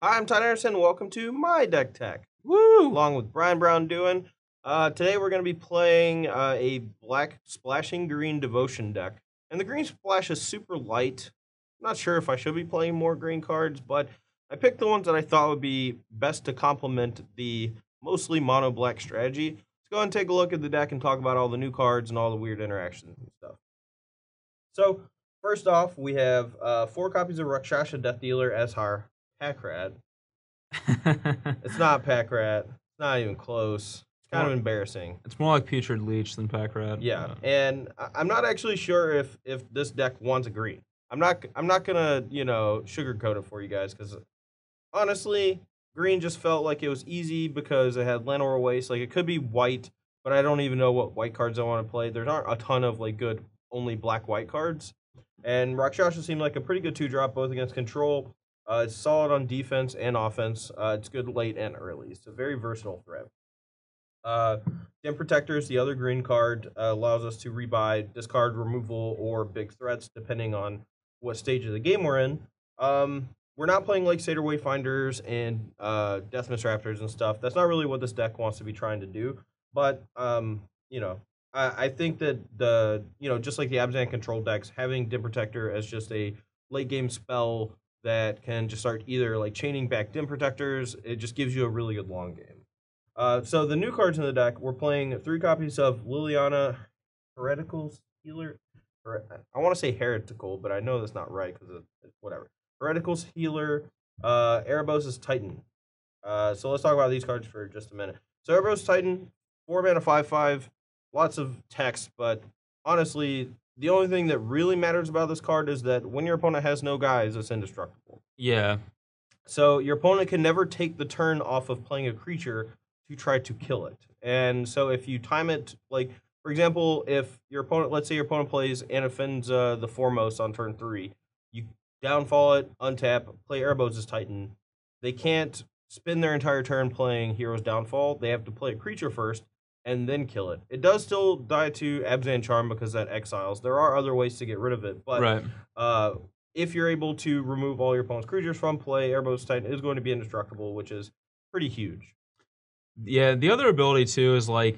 Hi, I'm Todd Anderson. Welcome to my deck tech, Woo! along with Brian Brown doing. Today we're going to be playing a black splashing green devotion deck, and the green splash is super light. I'm not sure if I should be playing more green cards, but I picked the ones that I thought would be best to complement the mostly mono black strategy. Let's go and take a look at the deck and talk about all the new cards and all the weird interactions and stuff. So first off, we have 4 copies of Rakshasa Death Dealer as our pack rat. It's not pack rat. It's not even close. It's kind of embarrassing. It's more like Putrid Leech than pack rat. Yeah, and I'm not actually sure if this deck wants a green. I'm not gonna sugarcoat it for you guys because honestly, green just felt like it was easy because it had Lenore Waste. Like it could be white, but I don't even know what white cards I want to play. There aren't a ton of like good only black white cards, and Rakshasa seemed like a pretty good 2-drop both against control. It's solid on defense and offense. It's good late and early. It's a very versatile threat. Dim Protectors, the other green card, allows us to rebuy, discard, removal, or big threats depending on what stage of the game we're in. We're not playing like Satyr Wayfinders and Deathmiss Raptors and stuff. That's not really what this deck wants to be trying to do. But I think that just like the Abzan control decks, having Dim Protector as just a late game spell that can just start either like chaining back Dim Protectors, it just gives you a really good long game. So the new cards in the deck, we're playing 3 copies of Liliana Heretical's Healer. I want to say Heretical, but I know that's not right because whatever. Heretical's Healer, Erebos' Titan. So let's talk about these cards for just a minute. So Erebos Titan, 4 mana 5/5, lots of text, but honestly, the only thing that really matters about this card is that when your opponent has no guys, it's indestructible. Yeah. So your opponent can never take the turn off of playing a creature to try to kill it. And so if you time it, like, for example, if your opponent, let's say your opponent plays Anafenza the Foremost on turn 3, you downfall it, untap, play Erebos' Titan. They can't spend their entire turn playing Hero's Downfall. They have to play a creature first and then kill it. It does still die to Abzan Charm because that exiles. There are other ways to get rid of it, but right. If you're able to remove all your opponent's creatures from play, Erebos Titan is going to be indestructible, which is pretty huge. Yeah, the other ability too is like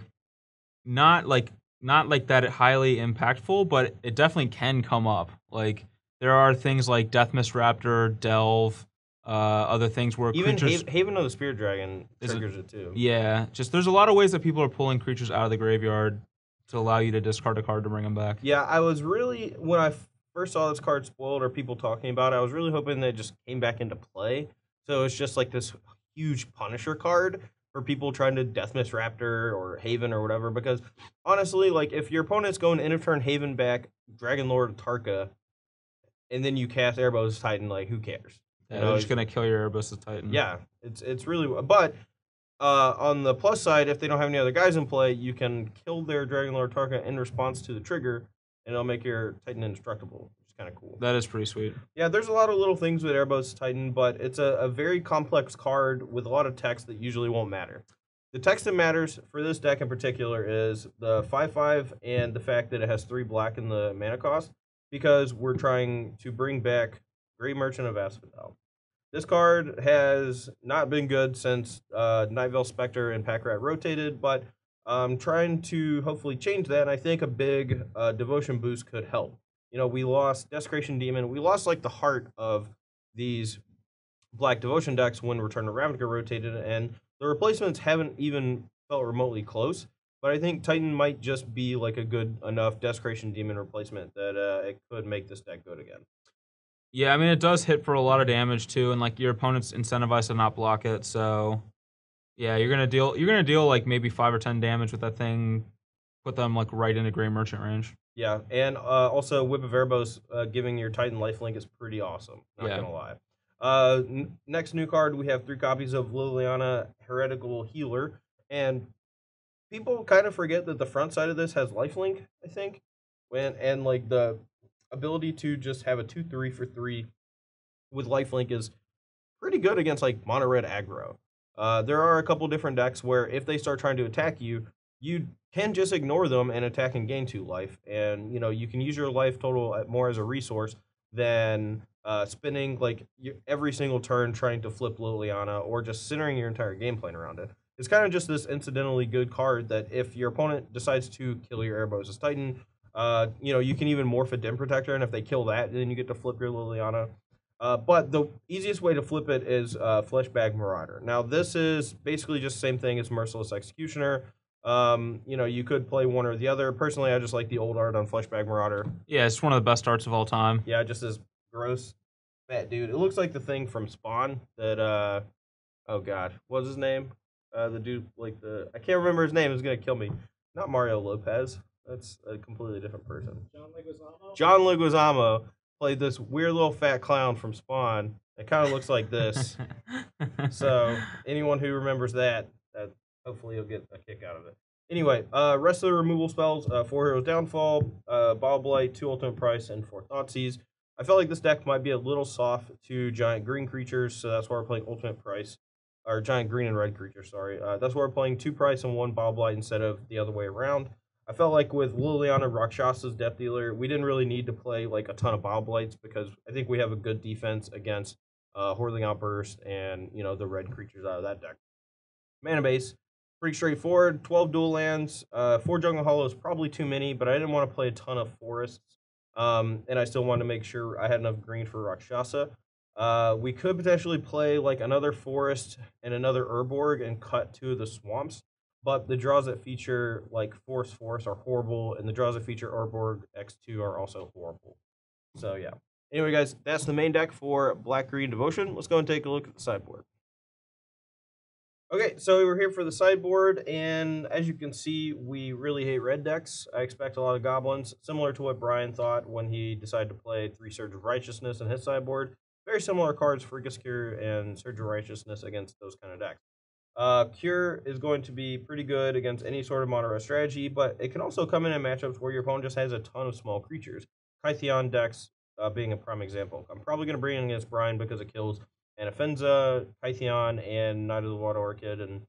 not like that highly impactful, but it definitely can come up. Like there are things like Deathmiss Raptor, Delve, other things where Even creatures Haven of the Spirit Dragon triggers it too. Yeah, just there's a lot of ways that people are pulling creatures out of the graveyard to allow you to discard a card to bring them back. Yeah, I was really, when I first saw this card spoiled or people talking about it, I was really hoping that it just came back into play. So it's just like this huge Punisher card for people trying to Deathmiss Raptor or Haven or whatever. Because honestly, like if your opponent's going end of turn Haven back, Dragon Lord Tarka, and then you cast Erebos Titan, like who cares? Yeah, they're just gonna kill your Erebos Titan. Yeah, it's really, but on the plus side, if they don't have any other guys in play, you can kill their Dragon Lord Tarka in response to the trigger, and it'll make your Titan indestructible, which is kind of cool. That is pretty sweet. Yeah, there's a lot of little things with Erebos Titan, but it's a very complex card with a lot of text that usually won't matter. The text that matters for this deck in particular is the 5/5 and the fact that it has 3 black in the mana cost, because we're trying to bring back Grey Merchant of Asphodel. This card has not been good since Nightveil Spectre and Pack Rat rotated, but I'm trying to hopefully change that, and I think a big Devotion boost could help. You know, we lost Desecration Demon. We lost, like, the heart of these Black Devotion decks when Return to Ravnica rotated, and the replacements haven't even felt remotely close, but I think Titan might just be, like, a good enough Desecration Demon replacement that it could make this deck good again. Yeah, I mean it does hit for a lot of damage too, and like your opponent's incentivized to not block it, so yeah, you're gonna deal like maybe 5 or 10 damage with that thing, put them like right into Grey Merchant range. Yeah, and also Whip of Erebos giving your Titan lifelink is pretty awesome. Not gonna lie. Next new card, we have 3 copies of Liliana Heretical Healer, and people kind of forget that the front side of this has lifelink, I think, and like the ability to just have a 2/3 for 3 with lifelink is pretty good against like mono red aggro. There are a couple different decks where if they start trying to attack you, you can just ignore them and attack and gain 2 life, and you know you can use your life total more as a resource than spending like every single turn trying to flip Liliana or just centering your entire game plan around it. It's kind of just this incidentally good card that if your opponent decides to kill your Erebos' Titan, you can even morph a Den Protector, and if they kill that, then you get to flip your Liliana. But the easiest way to flip it is Fleshbag Marauder. Now, this is basically just the same thing as Merciless Executioner. You could play one or the other. Personally, I just like the old art on Fleshbag Marauder. Yeah, it's one of the best arts of all time. Yeah, just this gross fat dude. It looks like the thing from Spawn that, oh god, what's his name? The dude, I can't remember his name, it's gonna kill me. Not Mario Lopez. That's a completely different person. John Leguizamo played this weird little fat clown from Spawn. It kind of looks like this. So anyone who remembers that hopefully you'll get a kick out of it. Anyway, rest of the removal spells: 4 Heroes Downfall, Bile Blight, 2 Ultimate Price, and 4 Thoughtseize. I felt like this deck might be a little soft to giant green creatures, so that's why we're playing Ultimate Price, or giant green and red creatures. Sorry, that's why we're playing 2 Price and 1 Bile Blight instead of the other way around. I felt like with Liliana Rakshasa's Death Dealer, we didn't really need to play like a ton of Bile Blights because I think we have a good defense against Hordeling Outburst and the red creatures out of that deck. Mana base, pretty straightforward. 12 dual lands, 4 Jungle Hollows, probably too many, but I didn't want to play a ton of forests, and I still wanted to make sure I had enough green for Rakshasa. We could potentially play like another forest and another Urborg and cut 2 of the swamps. But the draws that feature like Forest are horrible, and the draws that feature Urborg X2 are also horrible. So yeah. Anyway, guys, that's the main deck for Black Green Devotion. Let's go and take a look at the sideboard. Okay, so we're here for the sideboard, and as you can see, we really hate red decks. I expect a lot of goblins, similar to what Brian thought when he decided to play 3 Surge of Righteousness in his sideboard. Very similar cards, Freakus Cure and Surge of Righteousness against those kind of decks. Cure is going to be pretty good against any sort of mono strategy, but it can also come in matchups where your opponent just has a ton of small creatures. Kytheon decks being a prime example. I'm probably going to bring in against Brian because it kills Anafenza, Kytheon, and Knight of the Water Orchid, and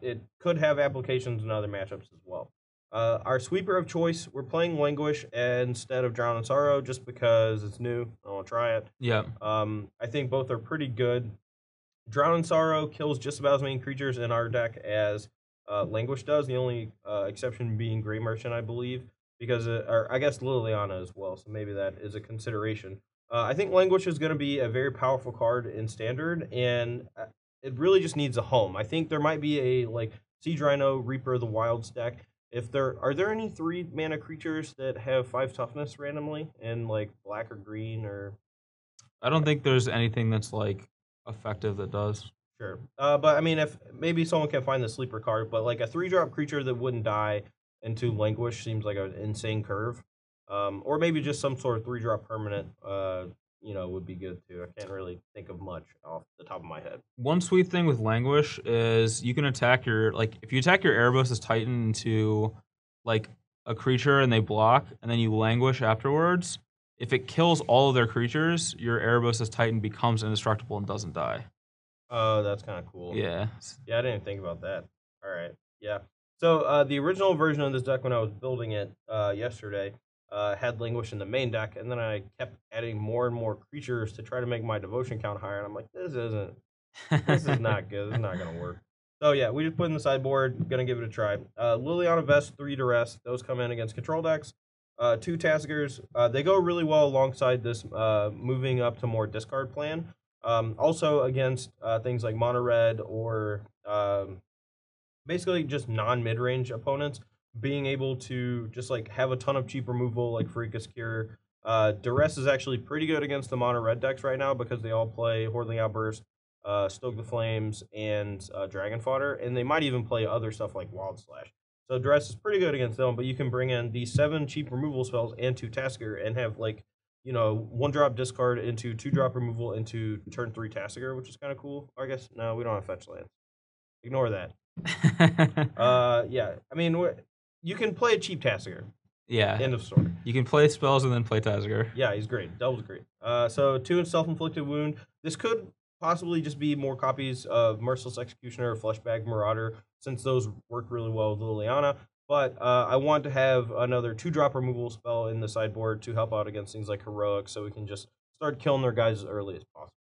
it could have applications in other matchups as well. Our sweeper of choice, we're playing Languish instead of Drown in Sorrow just because it's new. I want to try it. Yeah. I think both are pretty good. Drown in Sorrow kills just about as many creatures in our deck as Languish does, the only exception being Grey Merchant, I believe, because or I guess Liliana as well, so maybe that is a consideration. I think Languish is going to be a very powerful card in Standard, and it really just needs a home. I think there might be a Siege Rhino, Reaper of the Wilds deck. Are there any 3 mana creatures that have 5 toughness randomly in black or green or? I don't think there's anything that's effective that does. Sure. But I mean, if maybe someone can find the sleeper card, but like a 3-drop creature that wouldn't die into Languish seems like an insane curve. Or maybe just some sort of 3-drop permanent, would be good too. I can't really think of much off the top of my head. One sweet thing with Languish is you can attack if you attack your Erebos' Titan into a creature and they block, and then you Languish afterwards. If it kills all of their creatures, your Erebos' Titan becomes indestructible and doesn't die. Oh, that's kind of cool. Yeah. Yeah, I didn't think about that. All right. Yeah. So the original version of this deck when I was building it yesterday had Languish in the main deck, and then I kept adding more and more creatures to try to make my devotion count higher, and I'm like, this is not good. This is not going to work. So yeah, we just put in the sideboard. Going to give it a try. Liliana Vest, 3 Duress. Those come in against control decks. 2 Taskers, they go really well alongside this moving up to more discard plan. Also against things like Mono Red or basically just non-mid-range opponents, being able to just have a ton of cheap removal like Freakus Cure. Duress is actually pretty good against the Mono Red decks right now because they all play Hordeling Outburst, Stoke the Flames, and Dragon Fodder, and they might even play other stuff like Wild Slash. So Duress is pretty good against them, but you can bring in these 7 cheap removal spells and 2 Tasker and have 1-drop discard into 2-drop removal into turn 3 Tasker, which is kind of cool. I guess no, we don't have fetch lands. Ignore that. Yeah, I mean you can play a cheap Tasker. Yeah. End of story. You can play spells and then play Tasker. Yeah, he's great. Devil's great. So 2 Self-Inflicted Wound. This could possibly just be more copies of Merciless Executioner or Fleshbag Marauder, since those work really well with Liliana. But I want to have another 2-drop removal spell in the sideboard to help out against things like Heroic, so we can just start killing their guys as early as possible.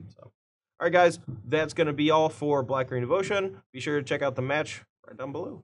So, all right, guys, that's going to be all for Black Green Devotion. Be sure to check out the match right down below.